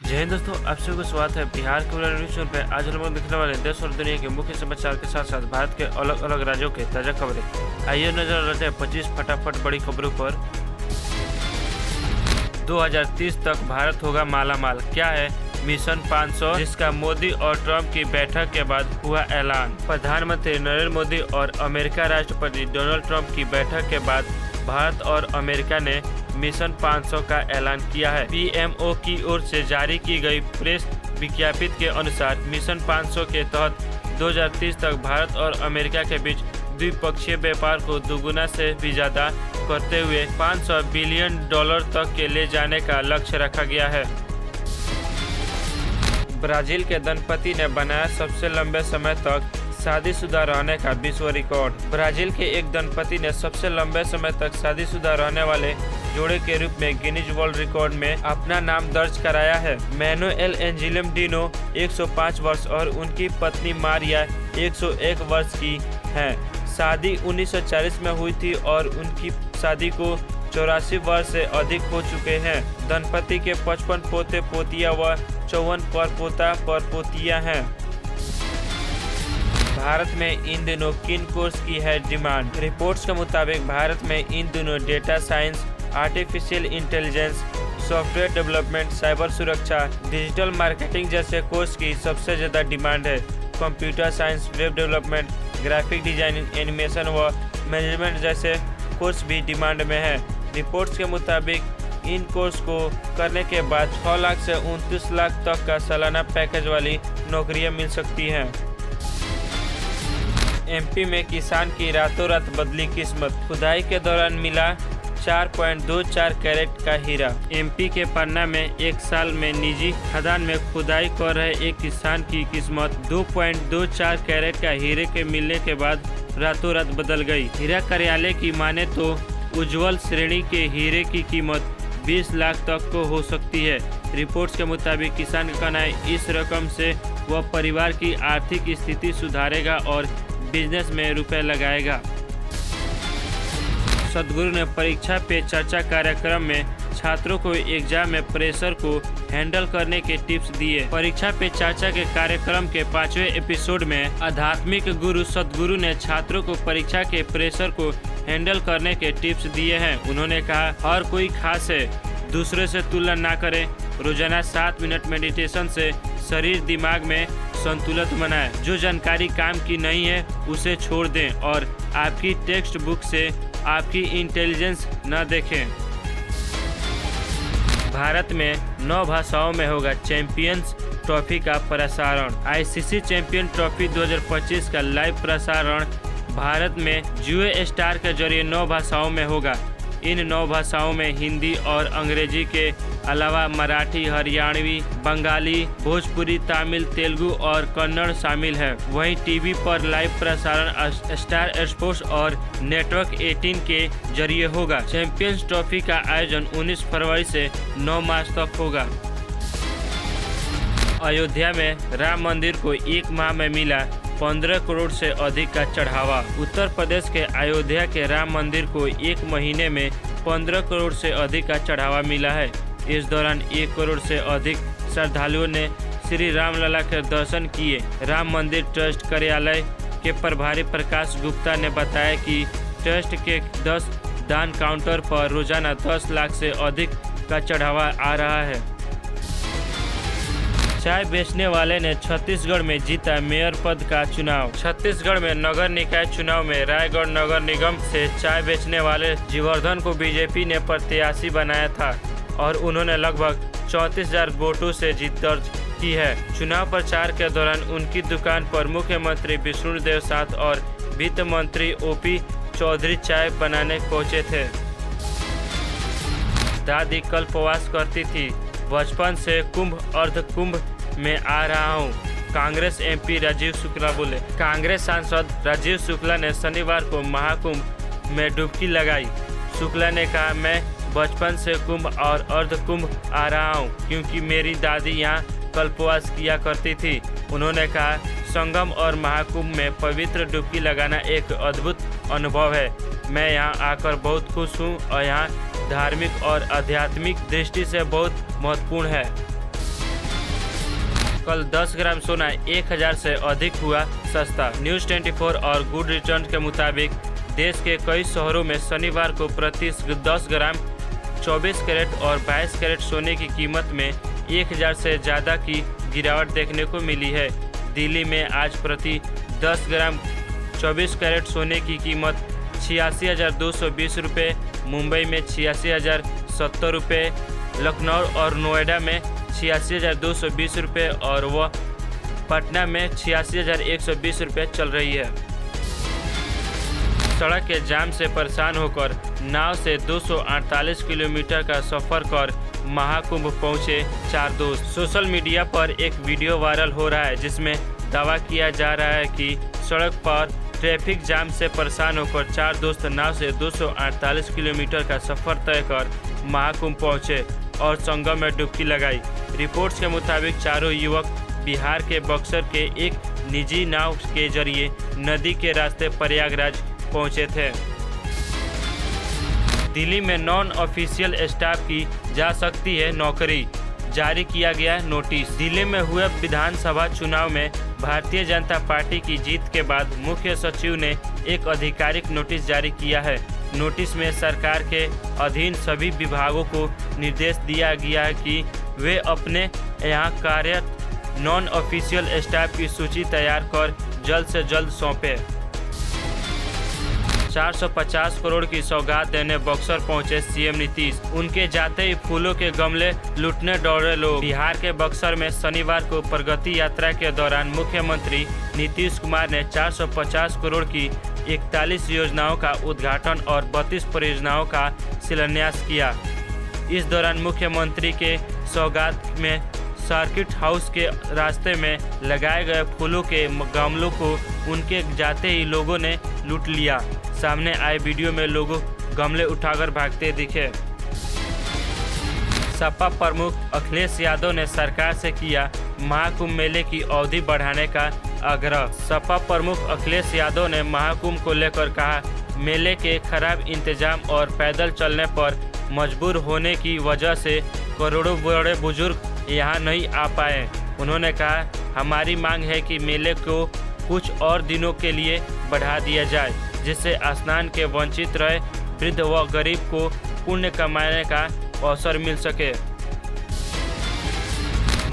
जय हिंद दोस्तों, आप सभी को स्वागत है बिहार के न्यूज चैनल पे। आज हम लोग दिखने वाले देश और दुनिया के मुख्य समाचार के साथ साथ भारत के अलग अलग राज्यों के ताजा खबरें। आइए नजर डालते हैं 25 फटाफट बड़ी खबरों पर। 2030 तक भारत होगा मालामाल, क्या है मिशन 500, जिसका मोदी और ट्रंप की बैठक के बाद हुआ ऐलान। प्रधानमंत्री नरेंद्र मोदी और अमेरिका राष्ट्रपति डोनाल्ड ट्रंप की बैठक के बाद भारत और अमेरिका ने मिशन 500 का ऐलान किया है। पीएमओ की ओर से जारी की गई प्रेस विज्ञप्ति के अनुसार मिशन 500 के तहत 2030 तक भारत और अमेरिका के बीच द्विपक्षीय व्यापार को दोगुना से भी ज्यादा करते हुए $500 बिलियन तक के ले जाने का लक्ष्य रखा गया है। ब्राजील के दंपति ने बनाया सबसे लंबे समय तक शादीशुदा रहने का विश्व रिकॉर्ड। ब्राजील के एक दंपति ने सबसे लंबे समय तक शादीशुदा रहने वाले जोड़े के रूप में गिनीज वर्ल्ड रिकॉर्ड में अपना नाम दर्ज कराया है। मैनुएल एंजिलम डिनो 105 वर्ष और उनकी पत्नी मारिया 101 वर्ष की हैं। शादी 1940 में हुई थी और उनकी शादी को 84 वर्ष से अधिक हो चुके हैं। दंपति के 55 पोते पोतियां व 54 परपोता परपोतियां हैं। भारत में इन दिनों किन कोर्स की है डिमांड? रिपोर्ट्स के मुताबिक भारत में इन दिनों data science, artificial intelligence, software development, cyber सुरक्षा, डिजिटल मार्केटिंग जैसे कोर्स की सबसे ज़्यादा डिमांड है। Computer science, web development, graphic designing, animation व मैनेजमेंट जैसे कोर्स भी डिमांड में है। रिपोर्ट्स के मुताबिक इन कोर्स को करने के बाद 6 लाख से 29 लाख तक का सालाना पैकेज वाली नौकरियां मिल सकती हैं। एमपी में किसान की रातों रात बदली किस्मत, खुदाई के दौरान मिला 4.24 कैरेट का हीरा। एमपी के पन्ना में एक साल में निजी खदान में खुदाई कर रहे एक किसान की किस्मत 2.24 कैरेट का हीरे के मिलने के बाद रातों रात बदल गई। हीरा कार्यालय की माने तो उज्जवल श्रेणी के हीरे की कीमत 20 लाख तक को हो सकती है। रिपोर्ट्स के मुताबिक किसान का कहना है इस रकम से वह परिवार की आर्थिक स्थिति सुधारेगा और बिजनेस में रुपए लगाएगा। सदगुरु ने परीक्षा पे चर्चा कार्यक्रम में छात्रों को एग्जाम में प्रेशर को हैंडल करने के टिप्स दिए। परीक्षा पे चर्चा के कार्यक्रम के 5वें एपिसोड में आध्यात्मिक गुरु सदगुरु ने छात्रों को परीक्षा के प्रेशर को हैंडल करने के टिप्स दिए हैं। उन्होंने कहा हर कोई खास है, दूसरे से तुलना ना करें। रोजाना 7 मिनट मेडिटेशन से शरीर दिमाग में संतुलन बनाएं। जो जानकारी काम की नहीं है उसे छोड़ दें और आपकी टेक्स्ट बुक से आपकी इंटेलिजेंस न देखें। भारत में 9 भाषाओं में होगा चैंपियंस ट्रॉफी का प्रसारण। आईसीसी चैंपियन ट्रॉफी 2025 का लाइव प्रसारण भारत में जियो स्टार के जरिए 9 भाषाओं में होगा। इन 9 भाषाओं में हिंदी और अंग्रेजी के अलावा मराठी, हरियाणवी, बंगाली, भोजपुरी, तमिल, तेलुगु और कन्नड़ शामिल है। वहीं टीवी पर लाइव प्रसारण स्टार स्पोर्ट्स और नेटवर्क 18 के जरिए होगा। चैंपियंस ट्रॉफी का आयोजन 19 फरवरी से 9 मार्च तक होगा। अयोध्या में राम मंदिर को एक माह में मिला 15 करोड़ से अधिक का चढ़ावा। उत्तर प्रदेश के अयोध्या के राम मंदिर को एक महीने में 15 करोड़ से अधिक का चढ़ावा मिला है। इस दौरान 1 करोड़ से अधिक श्रद्धालुओं ने श्री रामलला के दर्शन किए। राम मंदिर ट्रस्ट कार्यालय के प्रभारी प्रकाश गुप्ता ने बताया कि ट्रस्ट के 10 दान काउंटर पर रोजाना 10 लाख से अधिक का चढ़ावा आ रहा है। चाय बेचने वाले ने छत्तीसगढ़ में जीता मेयर पद का चुनाव। छत्तीसगढ़ में नगर निकाय चुनाव में रायगढ़ नगर निगम से चाय बेचने वाले जीवर्धन को बीजेपी ने प्रत्याशी बनाया था और उन्होंने लगभग 34,000 वोटों से जीत दर्ज की है। चुनाव प्रचार के दौरान उनकी दुकान पर मुख्यमंत्री विष्णुदेव साथ और वित्त मंत्री ओपी चौधरी चाय बनाने पहुंचे थे। दादी कल्पवास करती थी, बचपन से कुंभ अर्ध कुंभ में आ रहा हूँ, कांग्रेस एमपी राजीव शुक्ला बोले। कांग्रेस सांसद राजीव शुक्ला ने शनिवार को महाकुंभ में डुबकी लगाई। शुक्ला ने कहा मैं बचपन से कुंभ और अर्ध कुंभ आ रहा हूँ क्योंकि मेरी दादी यहाँ कल्पवास किया करती थी। उन्होंने कहा संगम और महाकुंभ में पवित्र डुबकी लगाना एक अद्भुत अनुभव है। मैं यहाँ आकर बहुत खुश हूँ और यहाँ धार्मिक और आध्यात्मिक दृष्टि से बहुत महत्वपूर्ण है। कल 10 ग्राम सोना 1000 से अधिक हुआ सस्ता। न्यूज़ 24 और गुड रिटर्न के मुताबिक देश के कई शहरों में शनिवार को प्रति 10 ग्राम 24 कैरेट और 22 कैरेट सोने की कीमत में 1000 से ज़्यादा की गिरावट देखने को मिली है। दिल्ली में आज प्रति 10 ग्राम 24 कैरेट सोने की कीमत 86,220 रुपये, मुंबई में 86,070 रुपये, लखनऊ और नोएडा में 86,220 रुपये और वह पटना में 86,120 रुपये चल रही है। सड़क के जाम से परेशान होकर नाव से 248 किलोमीटर का सफ़र कर महाकुंभ पहुंचे 4 दोस्त। सोशल मीडिया पर एक वीडियो वायरल हो रहा है जिसमें दावा किया जा रहा है कि सड़क पर ट्रैफिक जाम से परेशान होकर 4 दोस्त नाव से 248 किलोमीटर का सफ़र तय कर महाकुंभ पहुंचे और संगम में डुबकी लगाई। रिपोर्ट्स के मुताबिक चारों युवक बिहार के बक्सर के एक निजी नाव के जरिए नदी के रास्ते प्रयागराज पहुंचे थे। दिल्ली में नॉन ऑफिशियल स्टाफ की जा सकती है नौकरी, जारी किया गया नोटिस। दिल्ली में हुए विधानसभा चुनाव में भारतीय जनता पार्टी की जीत के बाद मुख्य सचिव ने एक आधिकारिक नोटिस जारी किया है। नोटिस में सरकार के अधीन सभी विभागों को निर्देश दिया गया है कि वे अपने यहाँ कार्यरत नॉन ऑफिशियल स्टाफ की सूची तैयार कर जल्द से जल्द सौंपे। 450 करोड़ की सौगात देने बक्सर पहुंचे सीएम नीतीश। उनके जाते ही फूलों के गमले लूटने दौड़े लोग। बिहार के बक्सर में शनिवार को प्रगति यात्रा के दौरान मुख्यमंत्री नीतीश कुमार ने 450 करोड़ की 41 योजनाओं का उद्घाटन और 32 परियोजनाओं का शिलान्यास किया। इस दौरान मुख्यमंत्री के सौगात में सर्किट हाउस के रास्ते में लगाए गए फूलों के गमलों को उनके जाते ही लोगों ने लूट लिया। सामने आए वीडियो में लोग गमले उठाकर भागते दिखे। सपा प्रमुख अखिलेश यादव ने सरकार से किया महाकुंभ मेले की अवधि बढ़ाने का आग्रह। सपा प्रमुख अखिलेश यादव ने महाकुंभ को लेकर कहा, मेले के खराब इंतजाम और पैदल चलने पर मजबूर होने की वजह से करोड़ों बड़े बुजुर्ग यहाँ नहीं आ पाए। उन्होंने कहा, हमारी मांग है कि मेले को कुछ और दिनों के लिए बढ़ा दिया जाए, जिससे स्नान के वंचित रहे वृद्ध व गरीब को पुण्य कमाने का अवसर मिल सके।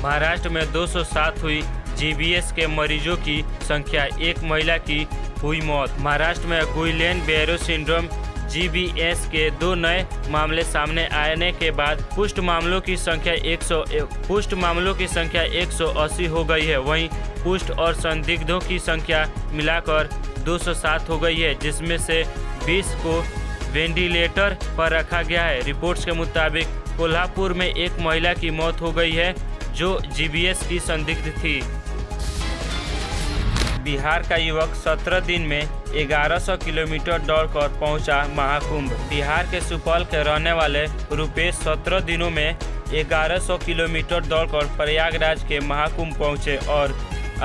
महाराष्ट्र में 207 हुई जीबीएस के मरीजों की संख्या, एक महिला की हुई मौत। महाराष्ट्र में गुइलेन-बेयरे सिंड्रोम जीबीएस के 2 नए मामले सामने आने के बाद पुष्ट मामलों की संख्या 180 हो गई है। वहीं पुष्ट और संदिग्धों की संख्या मिलाकर 207 हो गई है, जिसमें से 20 को वेंटिलेटर पर रखा गया है। रिपोर्ट्स के मुताबिक कोल्हापुर में एक महिला की मौत हो गई है जो जीबीएस की संदिग्ध थी। बिहार का युवक 17 दिन में 1100 किलोमीटर दौड़कर पहुंचा महाकुंभ। बिहार के सुपौल के रहने वाले रुपेश 17 दिनों में 1100 किलोमीटर दौड़कर प्रयागराज के महाकुंभ पहुंचे और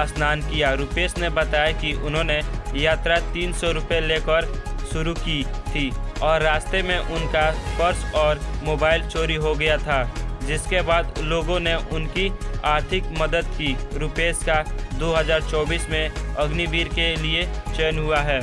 स्नान किया। रुपेश ने बताया कि उन्होंने यात्रा 300 रुपये लेकर शुरू की थी और रास्ते में उनका पर्स और मोबाइल चोरी हो गया था, जिसके बाद लोगों ने उनकी आर्थिक मदद की। रुपेश का 2024 में अग्निवीर के लिए चयन हुआ है।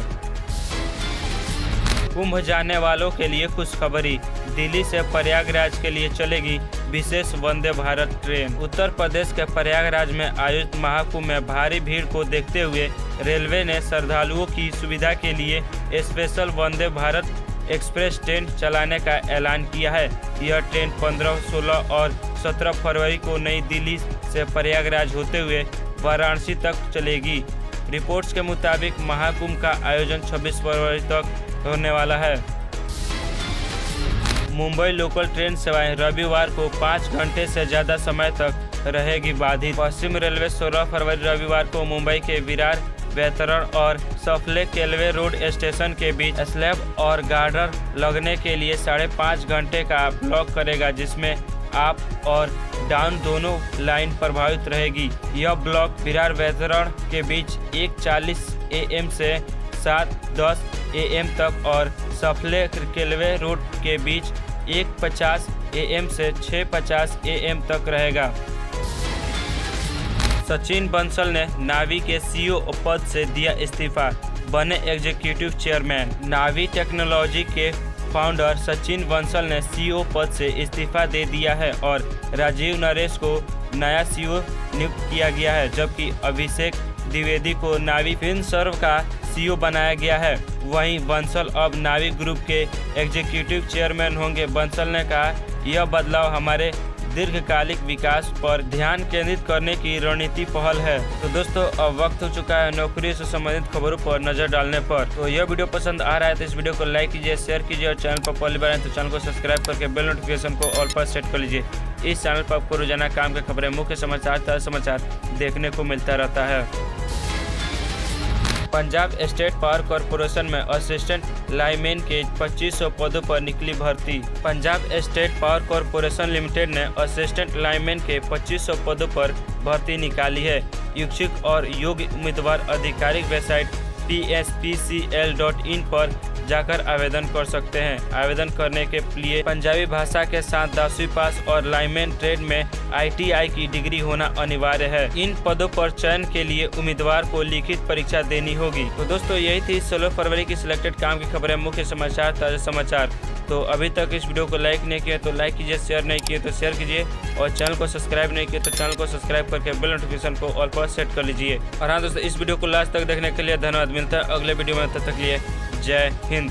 कुंभ जाने वालों के लिए खुशखबरी, दिल्ली से प्रयागराज के लिए चलेगी विशेष वंदे भारत ट्रेन। उत्तर प्रदेश के प्रयागराज में आयोजित महाकुंभ में भारी भीड़ को देखते हुए रेलवे ने श्रद्धालुओं की सुविधा के लिए special Vande Bharat express train चलाने का ऐलान किया है। यह ट्रेन 15, 16 और 17 फरवरी को नई दिल्ली से प्रयागराज होते हुए वाराणसी तक चलेगी। रिपोर्ट्स के मुताबिक महाकुंभ का आयोजन 26 फरवरी तक होने वाला है। मुंबई लोकल ट्रेन सेवाएं रविवार को 5 घंटे से ज़्यादा समय तक रहेगी बाधित। पश्चिम रेलवे 16 फरवरी रविवार को मुंबई के विरार, वेतरण और सफलेक रेलवे रोड स्टेशन के बीच स्लैब और गार्डर लगने के लिए 5.5 घंटे का ब्लॉक करेगा, जिसमें अप और डाउन दोनों लाइन प्रभावित रहेगी। यह ब्लॉक विरार वेतरण के बीच 1:40 AM से 7:10 AM तक और सफलेक रेलवे रोड के बीच 1:50 AM से 6:50 AM तक रहेगा। सचिन बंसल ने नावी के सीईओ पद से दिया इस्तीफा, बने एग्जीक्यूटिव चेयरमैन। नावी टेक्नोलॉजी के फाउंडर सचिन बंसल ने सीईओ पद से इस्तीफा दे दिया है और राजीव नरेश को नया सीईओ नियुक्त किया गया है, जबकि अभिषेक द्विवेदी को नावी फिनसर्व का सीईओ बनाया गया है। वहीं बंसल अब नावी ग्रुप के एग्जीक्यूटिव चेयरमैन होंगे। बंसल ने कहा, यह बदलाव हमारे दीर्घकालिक विकास पर ध्यान केंद्रित करने की रणनीति पहल है। तो दोस्तों, अब वक्त हो चुका है नौकरी से संबंधित खबरों पर नजर डालने पर। तो यह वीडियो पसंद आ रहा है तो इस वीडियो को लाइक कीजिए, शेयर कीजिए और चैनल पर पहली बार आए तो चैनल को सब्सक्राइब करके बेल नोटिफिकेशन को ऑल पर सेट कर लीजिए। इस चैनल पर आपको रोजाना काम की खबरें, मुख्य समाचार, ताज़ा समाचार देखने को मिलता रहता है। पंजाब स्टेट पावर कॉरपोरेशन में असिस्टेंट लाइनमैन के 2500 पदों पर निकली भर्ती। Punjab state power corporation limited ने असिस्टेंट लाइनमैन के 2500 पदों पर भर्ती निकाली है। इच्छुक और योग्य उम्मीदवार आधिकारिक वेबसाइट pspcl.in पर जाकर आवेदन कर सकते हैं। आवेदन करने के लिए पंजाबी भाषा के साथ 10वीं पास और लाइनमैन ट्रेड में ITI की डिग्री होना अनिवार्य है। इन पदों पर चयन के लिए उम्मीदवार को लिखित परीक्षा देनी होगी। तो दोस्तों, यही थी 16 फरवरी की सिलेक्टेड काम की खबरें, मुख्य समाचार, ताज़ा समाचार। तो अभी तक इस वीडियो को लाइक नहीं किया तो लाइक कीजिए, शेयर नहीं किए तो शेयर कीजिए और चैनल को सब्सक्राइब नहीं किया तो चैनल को सब्सक्राइब करके बेल नोटिफिकेशन को ऑल पर सेट कर लीजिए। और हाँ दोस्तों, इस वीडियो को लास्ट तक देखने के लिए धन्यवाद। मिलता है अगले वीडियो में, तब तक के लिए जय हिंद।